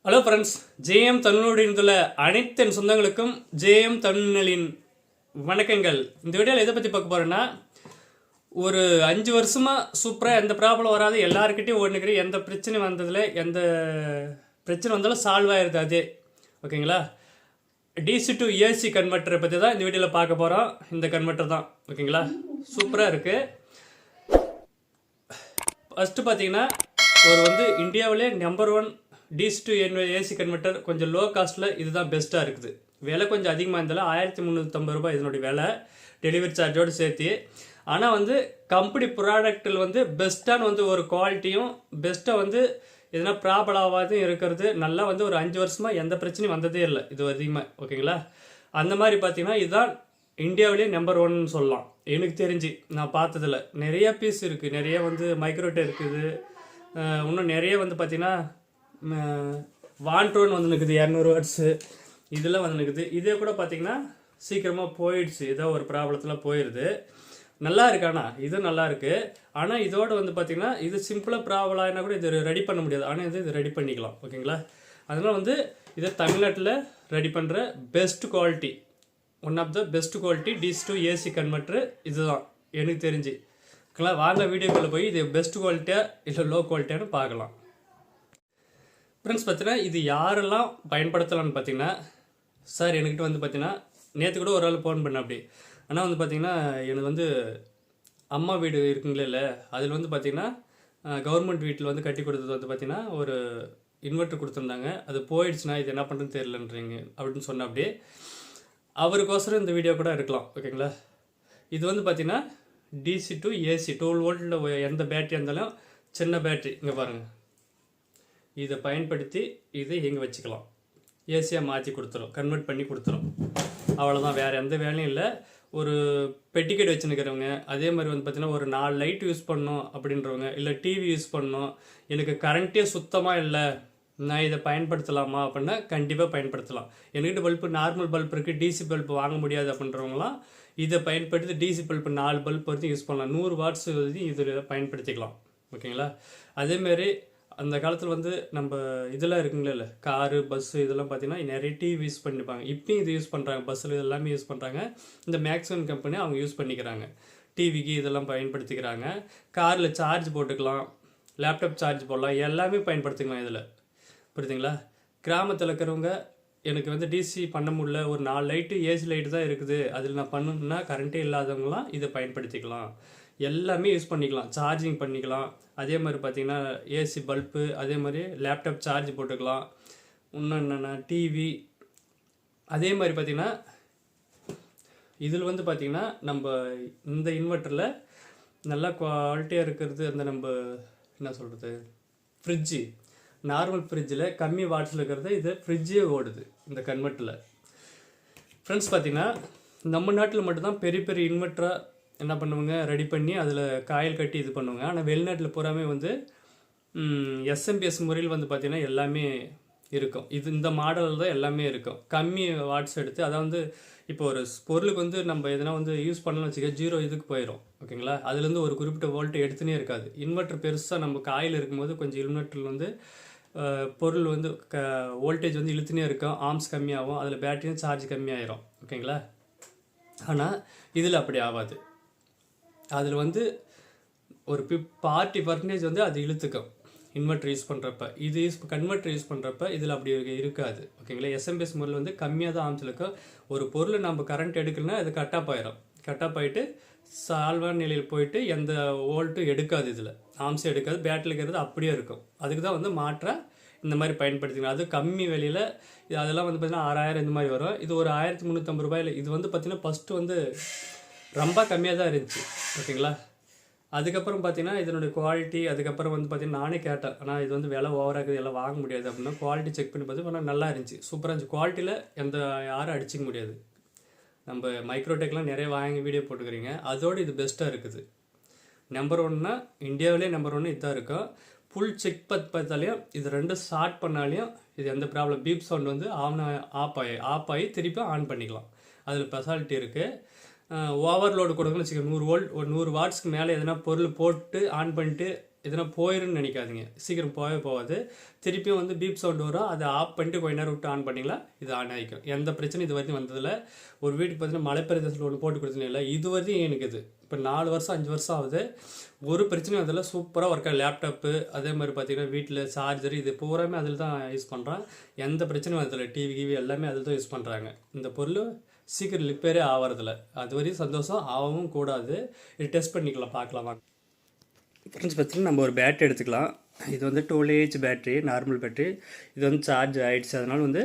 Hello friends, JM Tamil Nadu இருந்துள்ள அனைத்து என் சொந்தங்களுக்கும் JM தமிழ்நிலின் வணக்கங்கள். இந்த வீடியோவில் எதை பற்றி பார்க்க போகிறேன்னா, ஒரு 5 வருஷமாக சூப்பராக எந்த ப்ராப்ளம் வராது, எல்லாருக்கிட்டையும் ஓடுனுக்கிற எந்த பிரச்சனை வந்ததில் எந்த பிரச்சனை வந்தாலும் சால்வ் ஆகிருது அதே. ஓகேங்களா? டிசி டு ஏசி கன்வெர்ட்டரை பற்றி தான் இந்த வீடியோவில் பார்க்க போகிறோம். இந்த கன்வெர்ட்டர் தான். ஓகேங்களா? சூப்பராக இருக்குது. ஃபஸ்ட்டு பார்த்தீங்கன்னா, ஒரு இந்தியாவிலே number 1 DC to AC converter கொஞ்சம் லோ காஸ்ட்டில் இதுதான் பெஸ்ட்டாக இருக்குது. விலை கொஞ்சம் அதிகமாக இருந்தாலும் 1350 ரூபாய் இதனுடைய விலை, டெலிவரி சார்ஜோடு சேர்த்து. ஆனால் கம்பெனி ப்ராடக்டில் பெஸ்ட்டான ஒரு குவாலிட்டியும் பெஸ்ட்டாக எதனா ப்ராப்ளம் ஆகாதும் இருக்கிறது. நல்லா ஒரு 5 வருஷமாக எந்த பிரச்சனையும் வந்ததே இல்லை இது அதிகமாக. ஓகேங்களா? அந்த மாதிரி பார்த்தீங்கன்னா இதுதான் இந்தியாவிலேயே நம்பர் 1 சொல்லலாம். எனக்கு தெரிஞ்சு நான் பார்த்ததில் நிறைய பீஸ் இருக்குது, நிறைய மைக்ரோட்டே இருக்குது. இன்னும் நிறைய பார்த்தீங்கன்னா வான்ட்ரோன் நிற்குது 200 வாட்ஸு இதெல்லாம் நிற்குது. இதே கூட பார்த்தீங்கன்னா சீக்கிரமாக போயிடுச்சு, ஏதோ ஒரு ப்ராப்ளத்தில் போயிடுது. நல்லா இருக்கு. ஆனால் இது நல்லா இருக்குது. ஆனால் இதோடு பார்த்தீங்கன்னா இது சிம்பிளாக ப்ராப்ளம் ஆகினா கூட இது ரெடி பண்ண முடியாது. ஆனால் இது ரெடி பண்ணிக்கலாம். ஓகேங்களா? அதனால் இதை தமிழ்நாட்டில் ரெடி பண்ணுற best quality, one of the best quality DC to AC converter இதுதான் எனக்கு தெரிஞ்சு. ஓகேங்களா? வாங்க வீடியோக்குள்ளே போய் இது பெஸ்ட் குவாலிட்டியாக இல்லை லோ குவாலிட்டியானு பார்க்கலாம். ஃப்ரெண்ட்ஸ், பார்த்தீங்கன்னா இது யாரெல்லாம் பயன்படுத்தலாம்னு பார்த்தீங்கன்னா, சார் என்கிட்ட பார்த்தீங்கன்னா நேற்று கூட ஒரு ஆள் ஃபோன் பண்ண அப்படி. ஆனால் பார்த்தீங்கன்னா எனக்கு அம்மா வீடு இருக்குங்களே இல்லை, அதில் பார்த்தீங்கன்னா கவர்மெண்ட் வீட்டில் கட்டி கொடுத்தது பார்த்தீங்கன்னா ஒரு இன்வெர்ட்டர் கொடுத்துருந்தாங்க. அது போயிடுச்சுன்னா இது என்ன பண்ணுறதுன்னு தெரியலன்றீங்க அப்படின்னு சொன்ன அப்படியே. அவருக்கோசரம் இந்த வீடியோ கூட இருக்கலாம். ஓகேங்களா? இது பார்த்தீங்கன்னா டிசி டு ஏசி 12 வோல்ட்டில் எந்த பேட்டரி இருந்தாலும் சின்ன பேட்டரி இங்கே பாருங்கள், இதை பயன்படுத்தி இதை இங்கே வச்சுக்கலாம். ஏசியாக மாற்றி கொடுத்துரும், கன்வெர்ட் பண்ணி கொடுத்துரும். அவ்வளோதான், வேறு எந்த வேலையும் இல்லை. ஒரு பெட்டிக்கெட் வச்சுருக்கிறவங்க, அதே மாதிரி பார்த்தீங்கன்னா ஒரு 4 லைட் யூஸ் பண்ணணும் அப்படின்றவங்க, இல்லை டிவி யூஸ் பண்ணணும், எனக்கு கரண்ட்டே சுத்தமாக இல்லை, நான் இதை பயன்படுத்தலாமா அப்படின்னா கண்டிப்பாக பயன்படுத்தலாம். என்கிட்ட பல்பு நார்மல் பல்ப் இருக்குது, டிசி பல்ப் வாங்க முடியாது அப்படின்றவங்களாம் இதை பயன்படுத்தி டிசி பல்ப் 4 பல்ப் வரைக்கும் யூஸ் பண்ணலாம். 100 வாட்ஸ் வரைக்கும் இதில் பயன்படுத்திக்கலாம். ஓகேங்களா? அதேமாரி அந்த காலத்தில் நம்ம இதெல்லாம் இருக்குங்களே இல்லை, காரு பஸ்ஸு இதெல்லாம் பார்த்தீங்கன்னா நிறைய டிவி யூஸ் பண்ணிப்பாங்க. இப்பயும் இது யூஸ் பண்ணுறாங்க, பஸ்ஸில் இதெல்லாமே யூஸ் பண்ணுறாங்க. இந்த மேக்ஸிமம் கம்பெனி அவங்க யூஸ் பண்ணிக்கிறாங்க, டிவிக்கு இதெல்லாம் பயன்படுத்திக்கிறாங்க. காரில் சார்ஜ் போட்டுக்கலாம், லேப்டாப் சார்ஜ் போடலாம், எல்லாமே பயன்படுத்திக்கலாம் இதில். புரியுதுங்களா? கிராமத்தில் இருக்கிறவங்க எனக்கு டிசி பண்ண முடியல, ஒரு 4 லைட்டு ஏசி லைட்டு தான் இருக்குது, அதில் நான் பண்ணணும்னா கரண்ட்டே இல்லாதவங்களாம் இதை பயன்படுத்திக்கலாம். எல்லாமே யூஸ் பண்ணிக்கலாம், சார்ஜிங் பண்ணிக்கலாம். அதே மாதிரி பார்த்தீங்கன்னா ஏசி பல்பு, அதே மாதிரி லேப்டாப் சார்ஜ் போட்டுக்கலாம். இன்னும் என்னென்னா டிவி. அதே மாதிரி பார்த்திங்கன்னா இதில் பார்த்திங்கன்னா நம்ம இந்த இன்வெர்ட்டரில் நல்லா குவாலிட்டியாக இருக்கிறது அந்த நம்ம என்ன சொல்கிறது, ஃப்ரிட்ஜு, நார்மல் ஃப்ரிட்ஜில் கம்மி வாட்ஸில் இருக்கிறது இது ஃப்ரிட்ஜே ஓடுது இந்த கன்வெர்ட்டரில். ஃப்ரெண்ட்ஸ், பார்த்திங்கன்னா நம்ம நாட்டில் மட்டும்தான் பெரிய பெரிய இன்வெர்ட்டராக என்ன பண்ணுவாங்க ரெடி பண்ணி அதில் காயில் கட்டி இது பண்ணுவாங்க. ஆனால் வெளிநாட்டில் பூராமே எஸ்எம்பிஎஸ் முறையில் பார்த்திங்கன்னா எல்லாமே இருக்கும். இது இந்த மாடலில் தான் எல்லாமே இருக்கும். கம்மி வாட்ஸ் எடுத்து அதாவது இப்போ ஒரு பொருளுக்கு நம்ம எதனா யூஸ் பண்ணலாம்னு வச்சுக்க 0 இதுக்கு போயிடும். ஓகேங்களா? அதுலேருந்து ஒரு குறிப்பிட்ட வோல்ட்டு எடுத்துனே இருக்காது. இன்வெர்ட்டர் பெருசாக நம்ம காயில் இருக்கும்போது கொஞ்சம் இன்வெர்ட்டரில் பொருள் வோல்டேஜ் இழுத்துனே இருக்கும், ஆர்ம்ஸ் கம்மியாகும், அதில் பேட்டரியும் சார்ஜ் கம்மியாயிரும். ஓகேங்களா? ஆனால் இதில் அப்படி ஆகாது. அதில் ஒரு 40% அது இழுத்துக்கும் இன்வெர்ட்டர் யூஸ் பண்ணுறப்ப. இது கன்வெர்ட்டர் யூஸ் பண்ணுறப்ப இதில் அப்படி இருக்காது. ஓகேங்களா? எஸ்எம்பிஎஸ் முறையில் கம்மியாக தான் ஆர்ம்ஸ் இருக்கும். ஒரு பொருள் நம்ம கரண்ட் எடுக்கலன்னா அது கட்டாப் ஆயிரும். கட்டாப் ஆகிட்டு சால்வான நிலையில் போயிட்டு எந்த வோல்ட்டும் எடுக்காது, இதில் ஆர்ம்ஸே எடுக்காது, பேட்டரியில் இருக்கிறது அப்படியே இருக்கும். அதுக்கு தான் மாற்ற இந்த மாதிரி பயன்படுத்திக்கலாம். அது கம்மி விலையில் அதெல்லாம் பார்த்தீங்கன்னா 6000 இந்த மாதிரி வரும். இது ஒரு 1350 ரூபாயில். இது பார்த்தீங்கன்னா ஃபஸ்ட்டு ரொம்ப கம்மியாக தான் இருந்துச்சு. ஓகேங்களா? அதுக்கப்புறம் பார்த்தீங்கன்னா இதனுடைய குவாலிட்டி, அதுக்கப்புறம் பார்த்தீங்கன்னா நானே கேட்டேன், ஆனால் இது விலை ஓவராக இருக்குது, எல்லாம் வாங்க முடியாது அப்படின்னா குவாலிட்டி செக் பண்ணி பார்த்து ஆனால் நல்லா இருந்துச்சு, சூப்பராக இருந்துச்சு. குவாலிட்டியில் யாரும் அடிச்சிக்க முடியாது. நம்ம மைக்ரோடெக்லாம் நிறைய வாங்கி வீடியோ போட்டுக்கிறீங்க, அதோடு இது பெஸ்ட்டாக இருக்குது. நம்பர் 1னா இந்தியாவிலே நம்பர் 1 இதுதான் இருக்கும். ஃபுல் செக் பார்த்தாலையும் இது 2 ஸ்டார்ட் பண்ணாலையும் இது எந்த ப்ராப்ளம், பீப் சவுண்ட் ஆஃப் ஆகி திருப்பி ஆன் பண்ணிக்கலாம். அதில் ஸ்பெஷாலிட்டி இருக்குது. ஓவர்லோடு கொடுக்கணும்னு வச்சுக்கோங்க, 100 வோல்ட் ஒரு 100 வாட்ஸ்க்கு மேலே எதனா பொருள் போட்டு ஆன் பண்ணிட்டு எதனா போயிருன்னு நினைக்காதீங்க, சீக்கிரம் போகாது. திருப்பியும் வந்து பீப் சவுண்ட் வரும், அதை ஆஃப் பண்ணிட்டு கொஞ்ச நேரம் விட்டு ஆன் பண்ணிங்களா இது ஆன் ஆகிக்கும். எந்த பிரச்சனையும் இது வரைக்கும் வந்ததில்லை. ஒரு வீட்டுக்கு பார்த்தீங்கன்னா மலை பிரதேசத்தில் ஒன்று போட்டு கொடுத்தீங்க இல்லை, இது வரைக்கும் எனக்கு இது இப்போ 4 வருஷம் 5 வருஷம் ஆகுது, ஒரு பிரச்சனையும் அதில் சூப்பராக ஒர்க் ஆகுது. லேப்டாப்பு அதே மாதிரி பார்த்தீங்கன்னா வீட்டில் சார்ஜர் இது பூராமே அதில் தான் யூஸ் பண்ணுறேன். எந்த பிரச்சனையும் வரதில்லை. டிவி கிவி எல்லாமே அதில் தான் யூஸ் பண்ணுறாங்க. இந்த பொருள் சீக்கிரம் ரிப்பேரே ஆகிறதில்ல. அது வரையும் சந்தோஷம், ஆகவும் கூடாது. இது டெஸ்ட் பண்ணிக்கலாம், பார்க்கலாமா ஃப்ரெண்ட்ஸ். பார்த்தீங்கன்னா நம்ம ஒரு பேட்டரி எடுத்துக்கலாம். இது வந்து 12Ah பேட்டரி, நார்மல் பேட்டரி. இது வந்து சார்ஜ் ஆகிடுச்சு, அதனால் வந்து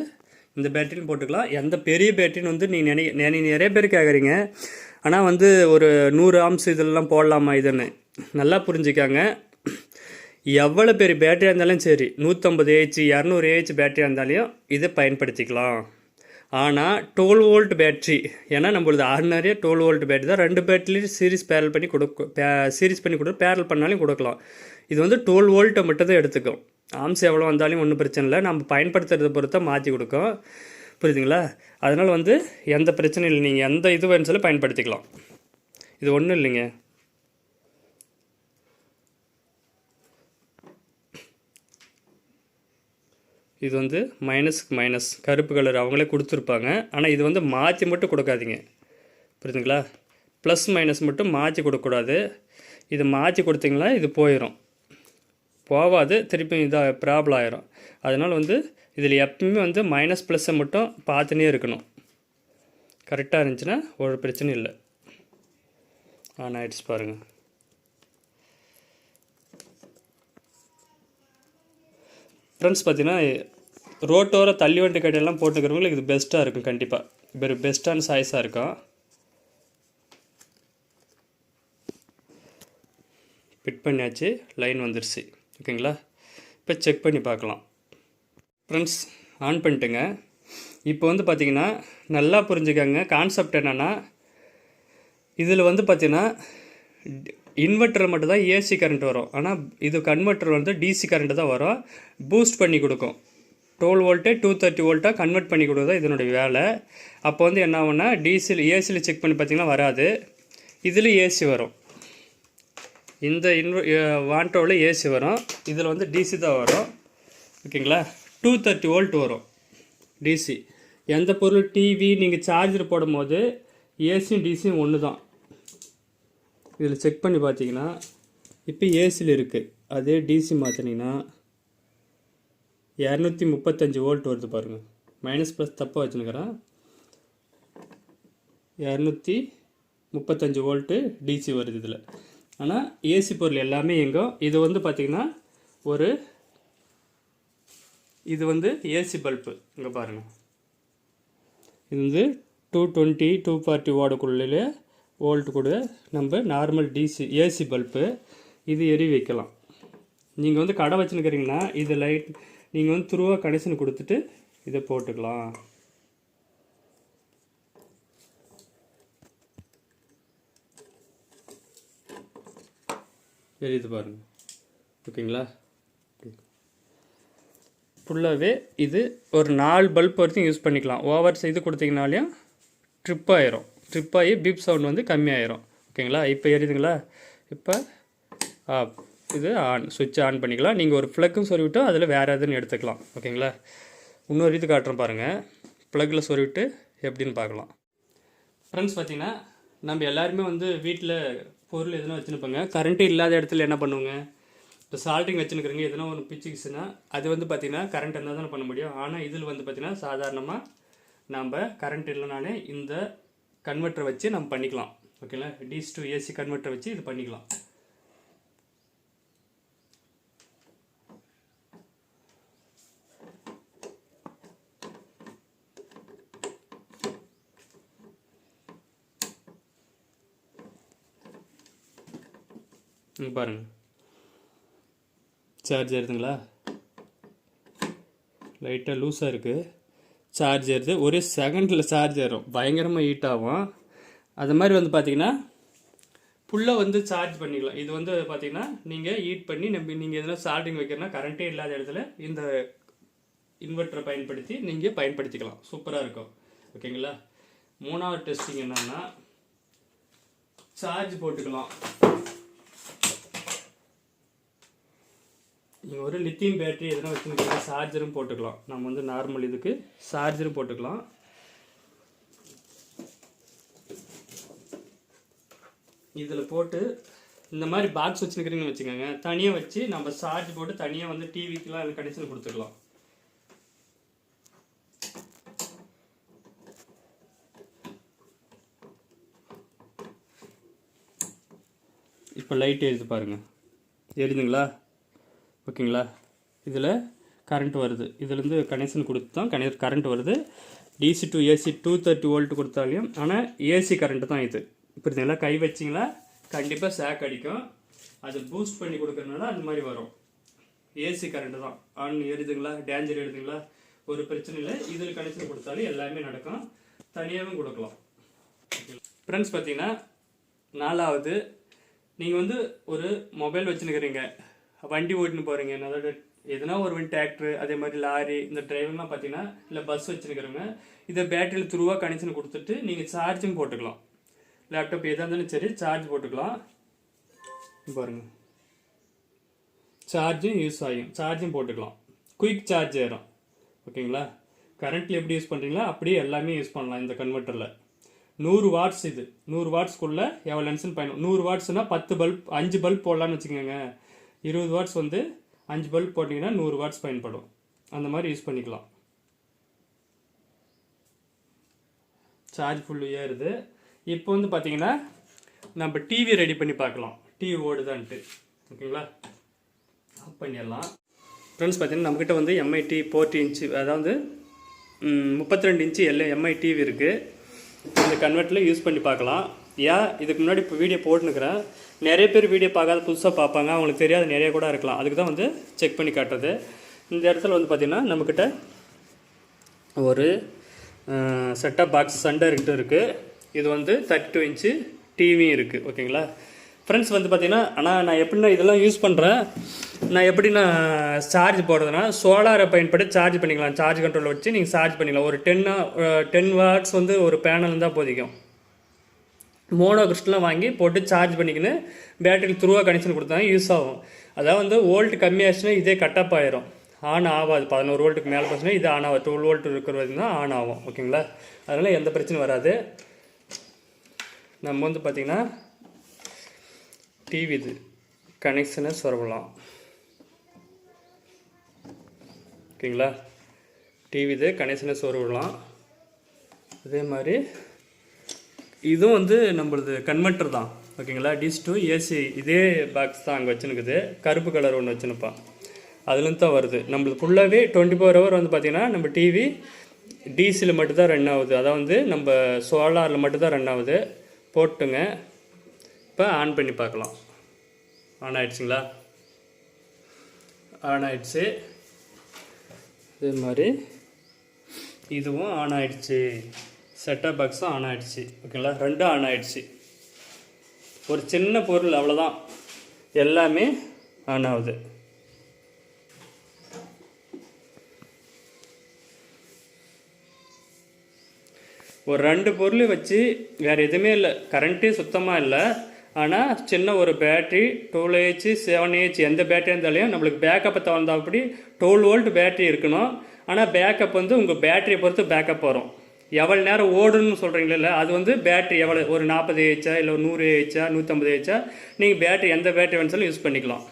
இந்த பேட்டரின்னு போட்டுக்கலாம். எந்த பெரிய பேட்டரின்னு வந்து நீங்கள் நிறைய பேர் கேட்குறீங்க, ஆனால் வந்து ஒரு 100 ஆம்ஸ் இதெல்லாம் போடலாமா இதுன்னு நல்லா புரிஞ்சுக்காங்க. எவ்வளோ பெரிய பேட்டரியாக இருந்தாலும் சரி, 150Ah 200Ah பேட்டரியாக இருந்தாலும் இதை பயன்படுத்திக்கலாம். ஆனால் 12 வோல்ட் பேட்ரி, ஏன்னா நம்மளது ஆர்டினரியாக 12 வோல்ட் பேட்டரி தான். 2 பேட்டரிலையும் சீரிஸ் பண்ணி கொடுக்கும், பேரல் பண்ணாலும் கொடுக்கலாம். இது வந்து 12 வோல்ட்டை மட்டும் தான் எடுத்துக்கும். ஆம்ஸ் எவ்வளோ வந்தாலும் ஒன்றும் பிரச்சனை இல்லை, நம்ம பயன்படுத்துறதை பொறுத்த மாற்றி கொடுக்கும். புரியுதுங்களா? அதனால் வந்து எந்த பிரச்சனையும் இல்லை, நீங்கள் எந்த இது வேணும்னாலும் பயன்படுத்திக்கலாம். இது ஒன்றும் இல்லைங்க. இது வந்து மைனஸ்க்கு மைனஸ் கருப்பு கலர் அவங்களே கொடுத்துருப்பாங்க. ஆனால் இது வந்து மாற்றி மட்டும் கொடுக்காதீங்க, புரியுதுங்களா? ப்ளஸ் மைனஸ் மட்டும் மாற்றி கொடுக்கக்கூடாது. இது மாற்றி கொடுத்தீங்களா இது போகாது, திருப்பி இதாக ப்ராப்ளம் ஆயிரும். அதனால் வந்து இதில் எப்பவுமே வந்து மைனஸ் ப்ளஸ்ஸை மட்டும் பார்த்துனே இருக்கணும். கரெக்டாக இருந்துச்சுன்னா ஒரு பிரச்சனையும் இல்லை. ஆன் ஆகிடுச்சு பாருங்கள். ஃப்ரெண்ட்ஸ் பார்த்தீங்கன்னா ரோட்டோர தள்ளி வண்டி கடையெல்லாம் போட்டுக்கிறவங்களுக்கு இது பெஸ்ட்டாக இருக்கும். கண்டிப்பாக வெரி பெஸ்ட்டான சாய்ஸாக இருக்கும். ஃபிட் பண்ணியாச்சு, லைன் வந்துருச்சு. ஓகேங்களா? இப்போ செக் பண்ணி பார்க்கலாம். ஃப்ரெண்ட்ஸ் ஆன் பண்ணிட்டுங்க. இப்போ வந்து பார்த்திங்கன்னா நல்லா புரிஞ்சுக்கங்க, கான்செப்ட் என்னென்னா இதில் வந்து பார்த்திங்கன்னா இன்வெர்ட்டர் மட்டும் தான் ஏசி கரண்ட் வரும். ஆனால் இது கன்வெர்ட்டர் வந்து டிசி கரண்ட்டு தான் வரும். பூஸ்ட் பண்ணி கொடுக்கும். 12 வோல்ட்டு 230 வோல்ட்டாக கன்வெர்ட் பண்ணி கொடுக்குறது இதனுடைய வேலை. அப்போ வந்து என்ன ஆகும்னா ஏசியில் செக் பண்ணி பார்த்திங்கன்னா வராது, இதில் ஏசி வரும். இந்த வாண்டோவில் ஏசி வரும், இதில் வந்து டிசி தான் வரும். ஓகேங்களா? 230 வோல்ட் வரும் டிசி. எந்த பொருள் டிவி நீங்கள் சார்ஜர் போடும் போது ஏசியும் டிசியும் ஒன்று தான். இதில் செக் பண்ணி பார்த்தீங்கன்னா இப்போ ஏசியில் இருக்குது, அதே டிசி மாற்றினீங்கன்னா 235 வோல்ட் வருது பாருங்கள். மைனஸ் ப்ளஸ் தப்பாக வச்சுருக்கிறேன். 235 வோல்ட்டு டிசி வருது இதில். ஆனால் ஏசி பொருள் எல்லாமே எங்கோ இது வந்து பார்த்திங்கன்னா இது வந்து ஏசி பல்பு. இங்கே பாருங்கள், இது வந்து 220 240 வாட்டுக்குள்ளே வோல்ட் கூட நம்ம நார்மல் டிசி ஏசி பல்பு. இது எரி வைக்கலாம். நீங்கள் வந்து கடை வச்சுருக்கிறீங்கன்னா இது லைட் நீங்கள் வந்து த்ரூவாக கனெக்ஷன் கொடுத்துட்டு இதை போட்டுக்கலாம். எரியுது பாருங்கள். ஓகேங்களா? ஃபுல்லாகவே இது ஒரு 4 பல்ப் வரைக்கும் யூஸ் பண்ணிக்கலாம். ஓவர் இது கொடுத்தீங்கனாலையும் ட்ரிப் ஆகி பீப் சவுண்ட் வந்து கம்மியாயிரும். ஓகேங்களா? இப்போ எரியுதுங்களா? இப்போ இது ஆன், சுவிட்ச் ஆன் பண்ணிக்கலாம். நீங்கள் ஒரு ப்ளக்கும் சொருவிட்டு அதில் வேறு எதுன்னு எடுத்துக்கலாம். ஓகேங்களா? இன்னொரு இது காட்டுறோம் பாருங்கள், ப்ளக்கில் சொருவிட்டு எப்படின்னு பார்க்கலாம். ஃப்ரெண்ட்ஸ் பார்த்தீங்கன்னா நம்ம எல்லாருமே வந்து வீட்டில் பொருள் எதுனா வச்சுருப்பாங்க. கரண்ட்டு இல்லாத இடத்துல என்ன பண்ணுவோங்க, இப்போ சால்ட்டிங் வச்சுருக்குறீங்க, எதுனா ஒன்று பிச்சுக்குச்சுன்னா அது வந்து பார்த்திங்கன்னா கரண்ட் இருந்தால் தானே பண்ண முடியும். ஆனால் இதில் வந்து பார்த்திங்கன்னா சாதாரணமாக நம்ம கரண்ட் இல்லைனாலே இந்த கன்வெர்ட்டரை வச்சு நம்ம பண்ணிக்கலாம். ஓகேங்களா? டிசி டு ஏசி கன்வெர்ட்டரை வச்சு இது பண்ணிக்கலாம். பாருங்கள், சார்ஜ் ஏறுதுங்களா? லைட்டாக லூஸாக இருக்குது, சார்ஜ் ஏறுது. ஒரே செகண்டில் சார்ஜ் ஏறும், பயங்கரமாக ஹீட் ஆகும். அது மாதிரி வந்து பார்த்திங்கன்னா ஃபுல்லாக வந்து சார்ஜ் பண்ணிக்கலாம். இது வந்து பார்த்திங்கன்னா நீங்கள் ஹீட் பண்ணி நீங்கள் எதனா சால்டிங் வைக்கிறனா கரண்ட்டே இல்லாத இடத்துல இந்த இன்வெர்ட்டரை பயன்படுத்தி நீங்கள் பயன்படுத்திக்கலாம். சூப்பராக இருக்கும். ஓகேங்களா? 3வது டெஸ்டிங் என்னன்னா சார்ஜ் போட்டுக்கலாம். நீங்கள் ஒரு லித்தியம் பேட்டரி எதனா வச்சுருக்கீங்க, சார்ஜரும் போட்டுக்கலாம். நம்ம வந்து நார்மல் இதுக்கு சார்ஜரும் போட்டுக்கலாம். இதில் போட்டு இந்த மாதிரி பாக்ஸ் வச்சுருக்கிறீங்கன்னு வச்சுக்கோங்க, தனியாக வச்சு நம்ம சார்ஜ் போட்டு தனியாக வந்து டிவிக்கெலாம் அதில் கனெக்ஷன் கொடுத்துக்கலாம். இப்போ லைட் எரியுது பாருங்கள், எரியுதுங்களா? ஓகேங்களா? இதில் கரண்ட் வருது, இதுலேருந்து கனெக்ஷன் கொடுத்து தான் கரண்ட் வருது. டிசி டு ஏசி 230 வோல்ட் கொடுத்தாலையும், ஆனால் ஏசி கரண்ட்டு தான் இது. புரியுதுங்களா? கை வச்சிங்களா கண்டிப்பாக ஷாக் அடிக்கும். அது பூஸ்ட் பண்ணி கொடுக்கறதுனால அந்த மாதிரி வரும். ஏசி கரண்ட்டு தான். ஆன் எரியுதுங்களா, டேஞ்சர் எழுதுங்களா, ஒரு பிரச்சனை இல்லை. இதில் கனெக்ஷன் கொடுத்தாலும் எல்லாமே நடக்கும். தனியாகவும் கொடுக்கலாம். ஃப்ரெண்ட்ஸ் பார்த்தீங்கன்னா, 4வது, நீங்கள் வந்து ஒரு மொபைல் வச்சுருக்கிறீங்க, வண்டி ஓட்டின்னு போகிறீங்க, அதோட எதுனா ஒரு வண்டி டிராக்டரு, அதே மாதிரி லாரி, இந்த டிரைவர்லாம் பார்த்தீங்கன்னா, இல்லை பஸ் வச்சுருக்கிறவங்க இதை பேட்டரியில் த்ரூவாக கனெக்ஷன் கொடுத்துட்டு நீங்கள் சார்ஜும் போட்டுக்கலாம். லேப்டாப் எதாக இருந்தாலும் சரி சார்ஜ் போட்டுக்கலாம். பாருங்கள், சார்ஜும் யூஸ் ஆகும், சார்ஜும் போட்டுக்கலாம். குயிக் சார்ஜ் ஏறும். ஓகேங்களா? கரண்ட்டில் எப்படி யூஸ் பண்ணுறீங்களா அப்படியே எல்லாமே யூஸ் பண்ணலாம் இந்த கன்வெர்ட்டரில். 100 வாட்ஸ். இது 100 வாட்ஸ்க்குள்ளே எவ்வளோ லென்ஸ்னு பயணம். 100 வாட்ஸ்னால் 10 பல்ப், 5 பல்ப் போடலான்னு வச்சுக்கோங்க. 20 வாட்ஸ் வந்து 5 பல்ப் போட்டிங்கன்னா 100 வாட்ஸ் பயன்படும். அந்த மாதிரி யூஸ் பண்ணிக்கலாம். சார்ஜ் ஃபுல்லு ஏறுது. இப்போ வந்து பார்த்தீங்கன்னா நம்ம டிவி ரெடி பண்ணி பார்க்கலாம், டிவி ஓடுதான்ட்டு. ஓகேங்களா? ஆஃப் பண்ணிடலாம். ஃப்ரெண்ட்ஸ் பார்த்தீங்கன்னா நம்மக்கிட்ட வந்து எம்ஐடி 40 இன்ச்சு, அதாவது 32 இன்ச்சு எம்ஐ டிவி இருக்குது. இந்த கன்வெர்ட்டில் யூஸ் பண்ணி பார்க்கலாம். இதுக்கு முன்னாடி இப்போ வீடியோ போட்டுனுக்கிறேன். நிறைய பேர் வீடியோ பார்க்காத புதுசாக பார்ப்பாங்க, அவங்களுக்கு தெரியாது நிறைய கூட இருக்கலாம். அதுக்கு தான் வந்து செக் பண்ணி காட்டுறது. இந்த இடத்துல வந்து பார்த்திங்கன்னா நம்மக்கிட்ட ஒரு செட்டப் பாக்ஸ் சண்டர்கிட்ட இருக்குது. இது வந்து 32 இன்ச்சு டிவியும் இருக்குது. ஓகேங்களா? ஃப்ரெண்ட்ஸ் வந்து பார்த்திங்கன்னா, ஆனால் நான் எப்படின்னா இதெல்லாம் யூஸ் பண்ணுறேன். நான் எப்படின்னா சார்ஜ் போடுறதுனா சோலாரை பயன்படுத்தி சார்ஜ் பண்ணிக்கலாம். சார்ஜ் கண்ட்ரோல் வச்சு நீங்கள் சார்ஜ் பண்ணிக்கலாம். ஒரு 10 வாட்ஸ் வந்து ஒரு பேனல் இருந்தால் போதிக்கும். மோனோ கிறிஸ்டலாம் வாங்கி போட்டு சார்ஜ் பண்ணிக்கின்னு பேட்டரி த்ரூவாக கனெக்ஷன் கொடுத்தாங்க யூஸ் ஆகும். அதாவது வந்து வோல்ட் கம்மியாச்சுன்னா இதே கட்டப் ஆயிரும், ஆன் ஆகாது. 11 வோல்ட்டுக்கு மேலே போச்சுன்னா இது ஆன் ஆகும். 12 வோல்ட் இருக்கிற வரைக்கும் தான் ஆன் ஆகும். ஓகேங்களா? அதனால் எந்த பிரச்சனையும் வராது. நம்ம வந்து பார்த்திங்கன்னா டிவி இது கனெக்ஷனை சொருகலாம். ஓகேங்களா? டிவி இது கனெக்ஷனை சொருகலாம். அதே மாதிரி இதுவும் வந்து நம்மளது கன்வெர்ட்டர் தான். ஓகேங்களா? டிசி டு ஏசி இதே பாக்ஸ் தான் அங்கே வச்சுனுக்குது. கருப்பு கலர் ஒன்று வச்சுனுப்பான், அதுலேருந்து தான் வருது. நம்மளுக்கு ஃபுல்லாகவே 24 ஹவர் வந்து பார்த்திங்கன்னா நம்ம டிவி டிசியில் மட்டும்தான் ரன் ஆகுது. அதாவது வந்து நம்ம சோலாரில் மட்டும்தான் ரன் ஆகுது. போட்டுங்க. இப்போ ஆன் பண்ணி பார்க்கலாம். ஆன் ஆகிடுச்சிங்களா? ஆன் ஆகிடுச்சு. இதே மாதிரி இதுவும் ஆன் ஆகிடுச்சு. செட்டப் பாக்ஸும் ஆன் ஆகிடுச்சு. ஓகேங்களா? ரெண்டும் ஆன் ஆகிடுச்சு. ஒரு சின்ன பொருள் அவ்வளோதான், எல்லாமே ஆன் ஆகுது. ஒரு 2 பொருள் வச்சு வேறு எதுவுமே இல்லை, கரண்ட்டே சுத்தமாக இல்லை. ஆனால் சின்ன ஒரு பேட்ரி 12H 7H எந்த பேட்டரி இருந்தாலையும் நம்மளுக்கு பேக்கப்பை தகுந்தாப்படி 12 வோல்ட் பேட்டரி இருக்கணும். ஆனால் பேக்கப் வந்து உங்கள் பேட்டரியை பொறுத்து பேக்கப் வரும். எவ்வளோ நேரம் ஓடுன்னு சொல்கிறீங்களா, அது வந்து பேட்டரி எவ்வளோ, ஒரு 40H இல்லை ஒரு 100H 150H நீங்கள் பேட்டரி எந்த பேட்டரி வேணும்னாலும் யூஸ் பண்ணிக்கலாம்.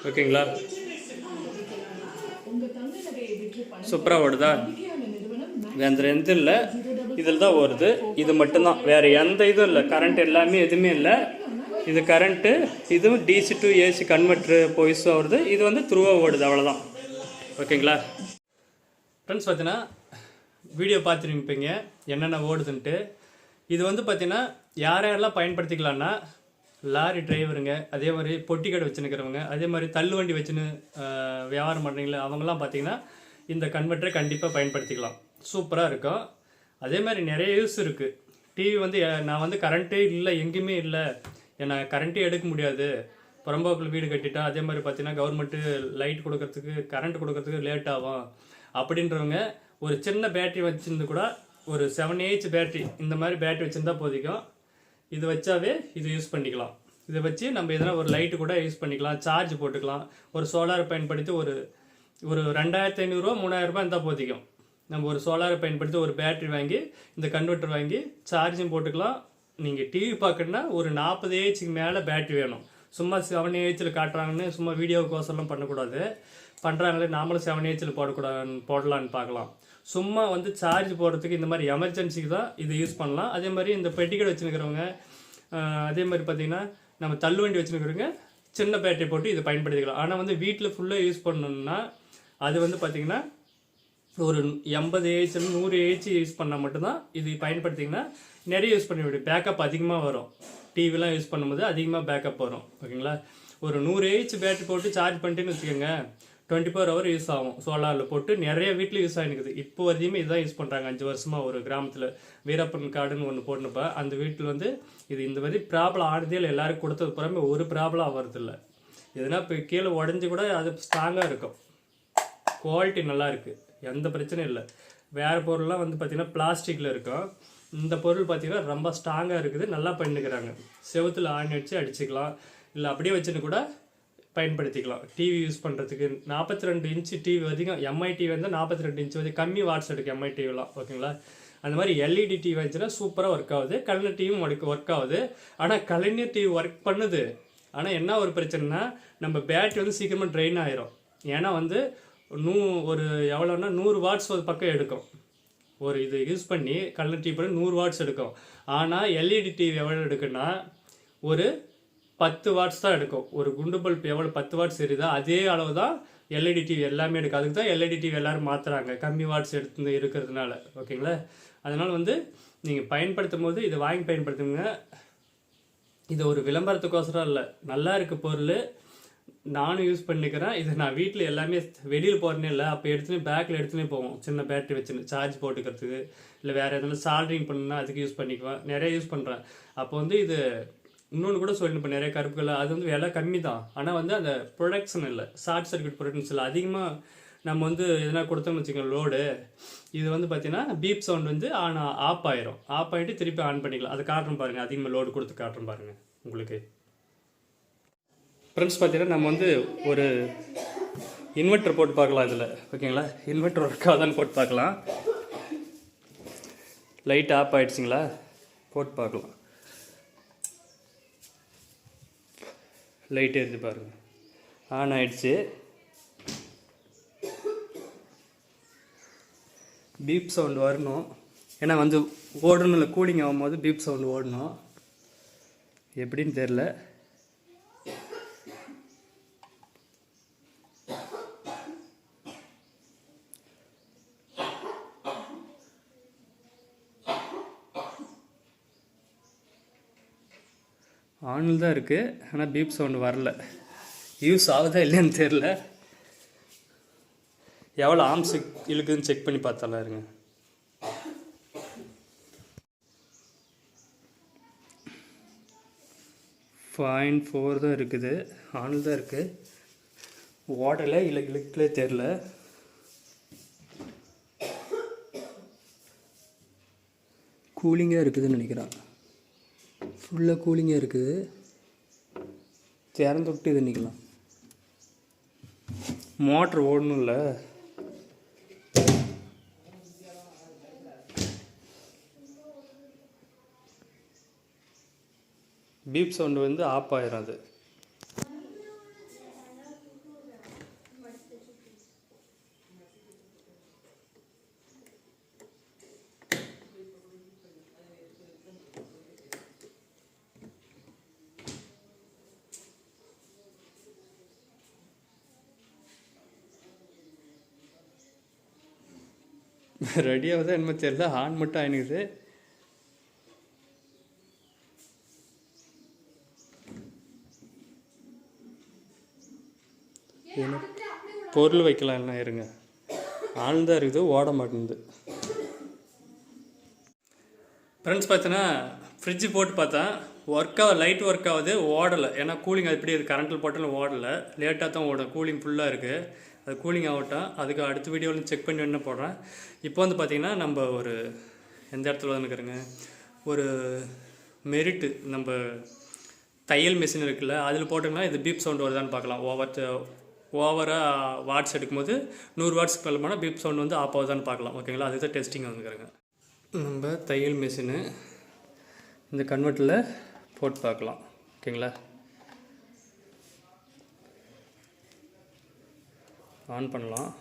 ஓகேங்களா? சூப்பராக ஓடுதா? வேறு எந்த இல்லை, இதில் தான் ஓடுது. இது மட்டும்தான், வேறு எந்த இதுவும் இல்லை. கரண்ட் எல்லாமே எதுவுமே இல்லை. இது கரண்ட்டு, இதுவும் டிசி டு ஏசி கன்வெர்ட்ரு போய்ஸ் வருது. இது வந்து த்ரூவாக ஓடுது, அவ்வளோதான். ஓகேங்களா? ஃப்ரெண்ட்ஸ் பார்த்தீங்கன்னா வீடியோ பார்த்துருப்பீங்க என்னென்ன ஓடுதுன்ட்டு. இது வந்து பார்த்தீங்கன்னா யாரெல்லாம் பயன்படுத்திக்கலான்னா, லாரி டிரைவருங்க, அதே மாதிரி பொட்டி கடை வச்சுன்னுக்கிறவங்க, அதே மாதிரி தள்ளு வண்டி வச்சுன்னு வியாபாரம் பண்ணுறீங்களா, அவங்களாம் பார்த்தீங்கன்னா இந்த கன்வெர்ட்டரை கண்டிப்பாக பயன்படுத்திக்கலாம். சூப்பராக இருக்கும். அதே மாதிரி நிறைய யூஸ் இருக்குது. டிவி வந்து நான் வந்து கரண்ட்டே இல்லை, எங்கேயுமே இல்லை, ஏன்னா கரண்ட்டே எடுக்க முடியாது, புறம்போக்கில் வீடு கட்டிட்டா, அதே மாதிரி பார்த்தீங்கன்னா கவர்மெண்ட்டு லைட் கொடுக்கறதுக்கு கரண்ட் கொடுக்கறதுக்கு லேட் ஆகும், அப்படின்றவங்க ஒரு சின்ன பேட்டரி வச்சுருந்து கூட ஒரு 7H பேட்டரி இந்த மாதிரி பேட்டரி வச்சுருந்தா போதிக்கும். இது வச்சாவே இது யூஸ் பண்ணிக்கலாம். இதை வச்சு நம்ம எதனா ஒரு லைட்டு கூட யூஸ் பண்ணிக்கலாம், சார்ஜ் போட்டுக்கலாம். ஒரு சோலாரை பயன்படுத்தி ஒரு 2500 3000 இருந்தால் போதிக்கும். நம்ம ஒரு சோலாரை பயன்படுத்தி ஒரு பேட்டரி வாங்கி இந்த கன்வெர்ட்டர் வாங்கி சார்ஜும் போட்டுக்கலாம். நீங்கள் டிவி பார்க்கணுன்னா ஒரு 40Hக்கு மேலே பேட்டரி வேணும். சும்மா 7Hல் காட்டுறாங்கன்னு சும்மா வீடியோவுக்கோசரம் பண்ணக்கூடாது. பண்ணுறாங்களே நாமளும் 7Hல் போடலான்னு பார்க்கலாம். சும்மா சார்ஜ் போடுறதுக்கு இந்த மாதிரி எமர்ஜென்சிக்கு தான் இதை யூஸ் பண்ணலாம். அதே மாதிரி இந்த பெட்டிக்கடை வச்சுருக்கிறவங்க, அதே மாதிரி பார்த்திங்கன்னா நம்ம தள்ளுவண்டி வச்சுருக்கிறவங்க சின்ன பேட்டரி போட்டு இதை பயன்படுத்திக்கலாம். ஆனால் வீட்டில் ஃபுல்லாக யூஸ் பண்ணணும்னா அது பார்த்திங்கன்னா ஒரு 80H 100H யூஸ் பண்ணால் மட்டும்தான் இது பயன்படுத்திங்கன்னா நிறைய யூஸ் பண்ண முடியும். பேக்கப் அதிகமாக வரும். டிவிலாம் யூஸ் பண்ணும்போது அதிகமாக பேக்கப் வரும். ஓகேங்களா? ஒரு 100H பேட்டரி போட்டு சார்ஜ் பண்ணிட்டேன்னு வச்சுக்கோங்க, 24 hour யூஸ் ஆகும். சோலாரில் போட்டு நிறைய வீட்டில் யூஸ் ஆகிருக்குது. இப்போ வரையுமே இதுதான் யூஸ் பண்ணுறாங்க. 5 வருஷமாக ஒரு கிராமத்தில் வீரப்பன் காடுன்னு ஒன்று போட்டுனப்ப அந்த வீட்டில் இது இந்த மாதிரி ப்ராப்ளம் ஆனதே இல்லை. எல்லாருக்கும் கொடுத்தது புறமே ஒரு ப்ராப்ளம் ஆகிறதில்ல. எதுனா இப்போ கீழே உடஞ்சி கூட அது ஸ்ட்ராங்காக இருக்கும். குவாலிட்டி நல்லா இருக்குது, எந்த பிரச்சனையும் இல்லை. வேறு பொருள்லாம் பார்த்திங்கன்னா பிளாஸ்டிக்கில் இருக்கும். இந்த பொருள் பார்த்திங்கன்னா ரொம்ப ஸ்ட்ராங்காக இருக்குது, நல்லா பண்ணிக்கிறாங்க. செவத்தில் ஆணி வச்சு அடிச்சுக்கலாம், இல்லை அப்படியே வச்சுன்னு கூட பயன்படுத்திக்கலாம். டிவி யூஸ் பண்ணுறதுக்கு 42 இன்ச்சு டிவி அதிகம். எம்ஐ டிவி 42 இன்ச்சு கம்மி வாட்ஸ் எடுக்கும் எம்ஐ டிவிலாம். ஓகேங்களா? அந்த மாதிரி எல்இடி டிவி வந்துச்சுன்னா சூப்பராக ஒர்க் ஆகுது. கலைஞர் டிவியும் ஒர்க் ஆகுது. ஆனால் கலைஞர் டிவி ஒர்க் பண்ணுது. ஆனால் என்ன ஒரு பிரச்சனைனா நம்ம பேட்டரி சீக்கிரமாக ட்ரெயின் ஆயிரும். ஏன்னா ஒரு எவ்வளோன்னா 100 வாட்ஸ் ஒரு பக்கம் எடுக்கும். ஒரு இது யூஸ் பண்ணி கலர் டிவி பண்ணி 100 வாட்ஸ் எடுக்கும். ஆனால் எல்இடி டிவி எவ்வளோ எடுக்குன்னா ஒரு 10 வாட்ஸ் தான் எடுக்கும். ஒரு குண்டு பல்ப் எவ்வளோ 10 வாட்ஸ் எரியுதோ அதே அளவு தான் எல்இடி டிவி எல்லாமே எடுக்கும். அதுக்கு தான் எல்இடி டிவி எல்லோரும் மாற்றுறாங்க, கம்மி வாட்ஸ் எடுத்து இருக்கிறதுனால. ஓகேங்களா? அதனால் நீங்கள் பயன்படுத்தும் போது இதை வாங்கி பயன்படுத்துங்க. இது ஒரு விளம்பரத்துக்கோசரம் இல்லை, நல்லா இருக்குது பொருள். நானும் யூஸ் பண்ணிக்கிறேன். இது நான் வீட்டில் எல்லாமே வெளியில் போகிறேனே இல்லை, அப்போ எடுத்துன்னு பேக்கில் எடுத்துனே போவோம். சின்ன பேட்டரி வச்சுன்னு சார்ஜ் போட்டுக்கிறதுக்கு, இல்லை வேறு எதனா சால்ட்ரிங் பண்ணுன்னா அதுக்கு யூஸ் பண்ணிக்குவேன். நிறைய யூஸ் பண்ணுறேன். அப்போ இது இன்னொன்று கூட சொல்லிப்பேன், நிறைய கருப்புகள் அது விலை கம்மி தான். ஆனால் அந்த ப்ரொடக்ஷன் இல்லை, ஷார்ட் சர்க்யூட் ப்ரொடக்ஷன் இல்லை. அதிகமாக நம்ம எதனா கொடுத்தோம்னு வச்சுக்கோங்க லோடு, இது பார்த்தீங்கன்னா பீப் சவுண்ட் ஆஃப் ஆயிரும். ஆஃப் ஆகிட்டு திருப்பி ஆன் பண்ணிக்கலாம். அதை காட்டுறோம் பாருங்கள், அதிகமாக லோடு கொடுத்து காட்டுறோம் பாருங்கள் உங்களுக்கு. ஃப்ரெண்ட்ஸ் பார்த்தீங்கன்னா நம்ம ஒரு இன்வெர்ட்டர் போட்டு பார்க்கலாம் இதில். ஓகேங்களா? இன்வெர்ட்டர் ஒர்க் ஆகுதான்னு போட்டு பார்க்கலாம். லைட் ஆஃப் ஆகிடுச்சிங்களா? போட்டு பார்க்கலாம். லைட் எரிஞ்சு பாருங்கள், ஆன் ஆகிடுச்சு. பீப் சவுண்டு வரணும். ஏன்னா ஓடணும் இல்லை, கூலிங் ஆகும்போது பீப் சவுண்டு ஓடணும். எப்படின்னு தெரில. ஆனில் தான் இருக்குது, ஆனால் பீப் சவுண்டு வரல. யூஸ் ஆகுதா இல்லைன்னு தெரில. எவ்வளோ ஆம்ஸ் இழுக்குதுன்னு செக் பண்ணி பார்த்தாலாம் இருங்க. .4 தான் இருக்குது, ஆனில் தான் இருக்குது. ஓடலை இல்லை இழுக்கலே தெரில. கூலிங்காக இருக்குதுன்னு நினைக்கிறேன். ஃபுல்லாக கூலிங்காக இருக்குது. திறந்து விட்டு இது நிற்கலாம். மோட்ரு ஓடணும்ல. பீப் சவுண்டு ஆஃப் ஆயிரும். அது ரெடியாகுதா என்னமோ தெரியல, ஆன் மட்டும் ஆயினுக்குது. பொருள் வைக்கலாம் எல்லாம் இருங்க. ஆன் தான் இருக்குது, ஓட மாட்டேங்குது. ஃப்ரெண்ட்ஸ் பார்த்தீங்கன்னா ஃப்ரிட்ஜு போட்டு பார்த்தேன், லைட் ஒர்க் ஆகுது, ஓடலை. ஏன்னா கூலிங் அது எப்படி கரண்ட்டில் போட்டாலும் ஓடலை, லேட்டாக தான் ஓடும். கூலிங் ஃபுல்லாக இருக்குது. அது கூலிங் ஆகட்டும். அதுக்கு அடுத்த வீடியோவில் செக் பண்ணி என்ன போடுறேன். இப்போ வந்து பார்த்திங்கன்னா நம்ம ஒரு எந்த இடத்துல வந்துருக்குறேங்க, ஒரு மெரிட்டு நம்ம தையல் மிஷின் இருக்குல்ல, அதில் போட்டோம்னா இது பீப் சவுண்ட் வருதான்னு பார்க்கலாம். ஓவராக வாட்ஸ் எடுக்கும்போது 100 வாட்ஸ்க்கு மேலே போனால் பீப் சவுண்ட் வந்து ஆஃப் ஆகுதான்னு பார்க்கலாம். ஓகேங்களா, அதுதான் டெஸ்டிங் வந்துருக்குறேங்க. நம்ம தையல் மிஷினு இந்த கன்வெர்ட்டில் போட்டு பார்க்கலாம். ஓகேங்களா, ஆன் பண்ணலாம்.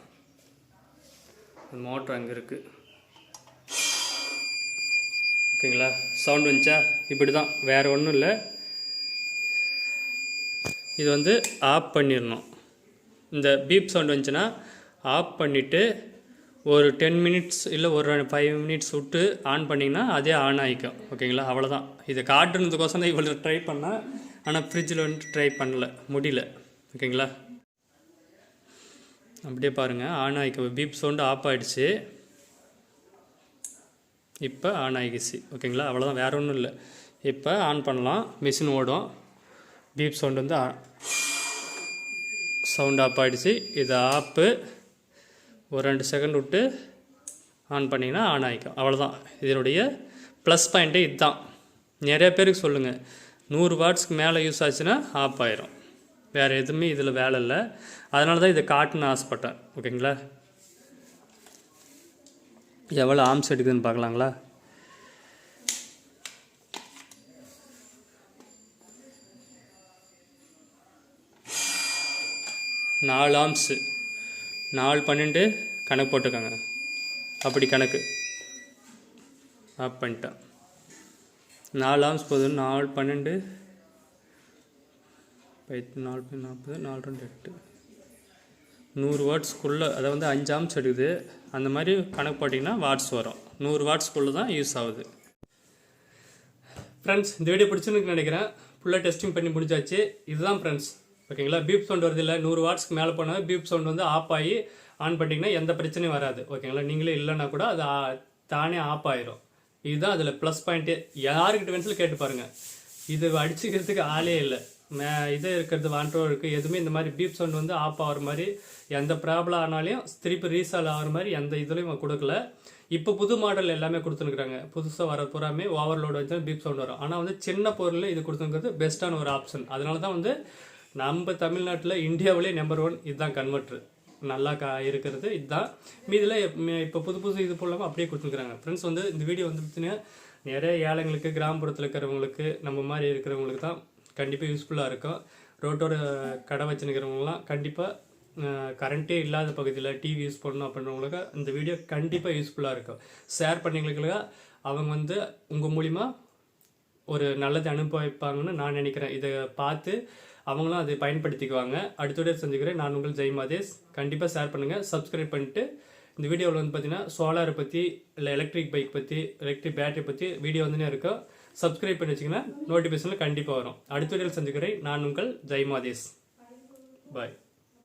மோட்ரு அங்கே இருக்குது. ஓகேங்களா, சவுண்ட் வந்துச்சா? இப்படி தான், வேறு ஒன்றும் இல்லை. இது வந்து ஆஃப் பண்ணிடணும். இந்த பீப் சவுண்ட் வந்துச்சுன்னா ஆஃப் பண்ணிவிட்டு ஒரு 10 மினிட்ஸ் இல்லை ஒரு 5 மினிட்ஸ் விட்டு ஆன் பண்ணிங்கன்னா அதே ஆன் ஆகிக்கும். ஓகேங்களா, அவ்வளோதான். இதை காட்டுறதுக்கோசம் தான் இவ்வளோ ட்ரை பண்ணேன். ஆனால் ஃப்ரிட்ஜில் வந்துட்டு ட்ரை பண்ணல, முடியல. ஓகேங்களா, அப்படியே பாருங்கள், ஆன் ஆகிக்க. பீப் சவுண்டு ஆஃப் ஆகிடுச்சு, இப்போ ஆன் ஆகிடுச்சு. ஓகேங்களா, அவ்வளோதான், வேறு ஒன்றும் இல்லை. இப்போ ஆன் பண்ணலாம், மிஷின் ஓடும். பீப் சவுண்ட் வந்து சவுண்ட் ஆஃப் ஆகிடுச்சு. இது ஆப்பு. ஒரு 2 செகண்ட் விட்டு ஆன் பண்ணிங்கன்னா ஆன் ஆகிக்கும். அவ்வளோதான். இதனுடைய ப்ளஸ் பாயிண்ட்டே இதுதான். நிறைய பேருக்கு சொல்லுங்கள், 100 வாட்ஸ்க்கு மேலே யூஸ் ஆச்சுன்னா ஆஃப் ஆயிரும். வேறு எதுவுமே இதில் வேலை இல்லை. அதனால தான் இதை காட்டுன்னு ஆசைப்பட்டேன். ஓகேங்களா, எவ்வளோ ஆம்ஸ் எடுக்குதுன்னு பார்க்கலாங்களா? நாலு ஆம்ஸு, 412 கணக்கு போட்டுக்கோங்க. அப்படி கணக்கு ஆஃப் பண்ணிட்டேன். 4 ஆம்ஸ் போதும். 412 4 40 4 2 8 100 வாட்ஸ்க்குள்ளே, அதை வந்து 5 ஆம்ஸ் எடுக்குது. அந்த மாதிரி கணக்கு போட்டிங்கன்னா வாட்ஸ் வரும். 100 வாட்ஸ்க்குள்ளே தான் யூஸ் ஆகுது. ஃப்ரெண்ட்ஸ், இந்த வீடியோ பிடிச்சுன்னு நினைக்கிறேன். ஃபுல்லாக டெஸ்டிங் பண்ணி முடிஞ்சாச்சு. இதுதான் ஃப்ரெண்ட்ஸ். ஓகேங்களா, பீப் சவுண்ட் வருது இல்லை, 100 வாட்ஸ்க்கு மேலே போனால் பீப் சவுண்ட் வந்து ஆஃப் ஆகி ஆன் பண்ணிட்டீங்கன்னா எந்த பிரச்சனையும் வராது. ஓகேங்களா, நீங்களே இல்லைன்னா கூட அது தானே ஆஃப் ஆயிரும். இதுதான் அதில் ப்ளஸ் பாயிண்ட்டே. யாருக்கிட்ட வேணும்னு கேட்டு பாருங்கள், இது அடிச்சுக்கிறதுக்கு ஆளே இல்லை. இதே இருக்கிறது வாண்டோ இருக்குது. எதுவுமே இந்த மாதிரி பீப் சவுண்ட் வந்து ஆஃப் ஆகிற மாதிரி எந்த ப்ராப்ளம் ஆனாலையும் திருப்பி ரீசால் ஆகிற மாதிரி எந்த இதுலையும் கொடுக்கல. இப்போ புது மாடல் எல்லாமே கொடுத்துருக்குறாங்க. புதுசாக வர பூராமே ஓவர்லோடு வச்சா பீப் சவுண்ட் வரும். ஆனால் வந்து சின்ன பொருள் இது கொடுத்துருக்கிறது பெஸ்ட்டான ஒரு ஆப்ஷன். அதனால தான் வந்து நம்ம தமிழ்நாட்டில் இந்தியாவிலே நம்பர் 1 இதுதான் கன்வெர்ட்ரு. நல்லா இருக்கிறது இதுதான். மீதில் இப்போ புது இது போலாமல் அப்படியே கொடுத்துருக்குறாங்க. ஃப்ரெண்ட்ஸ், வந்து இந்த வீடியோ வந்து பார்த்தீங்கன்னா நிறைய ஏழைங்களுக்கு, கிராமப்புறத்தில் இருக்கிறவங்களுக்கு, நம்ம மாதிரி இருக்கிறவங்களுக்கு தான் கண்டிப்பாக யூஸ்ஃபுல்லாக இருக்கும். ரோட்டோட கடை வச்சுருக்கிறவங்களாம் கண்டிப்பாக கரண்ட்டே இல்லாத பகுதியில் டிவி யூஸ் பண்ணணும் அப்படின்றவங்களுக்கு இந்த வீடியோ கண்டிப்பாக யூஸ்ஃபுல்லாக இருக்கும். ஷேர் பண்ணிங்களுக்கு அவங்க வந்து உங்கள் மூலிமா ஒரு நல்லது அனுபவிப்பாங்கன்னு நான் நினைக்கிறேன். இதை பார்த்து அவங்களும் அதை பயன்படுத்திக்குவாங்க. அடுத்த செஞ்சுக்கிறேன். நான் உங்கள் ஜெய்மாதேஷ். கண்டிப்பாக ஷேர் பண்ணுங்கள், சப்ஸ்கிரைப் பண்ணிட்டு. இந்த வீடியோவில் வந்து பார்த்தீங்கன்னா சோலாரை பற்றி, இல்லை எலக்ட்ரிக் பைக் பற்றி, எலக்ட்ரிக் பேட்டரி பற்றி வீடியோ வந்துனே இருக்கும். சப்ஸ்கிரைப் பண்ணி வச்சிங்கன்னா நோட்டிஃபிகேஷனில் கண்டிப்பாக வரும். அடுத்த வீடியோவில் செஞ்சுக்கிறேன். நான் உங்கள் ஜெய்மாதேஷ். பாய்.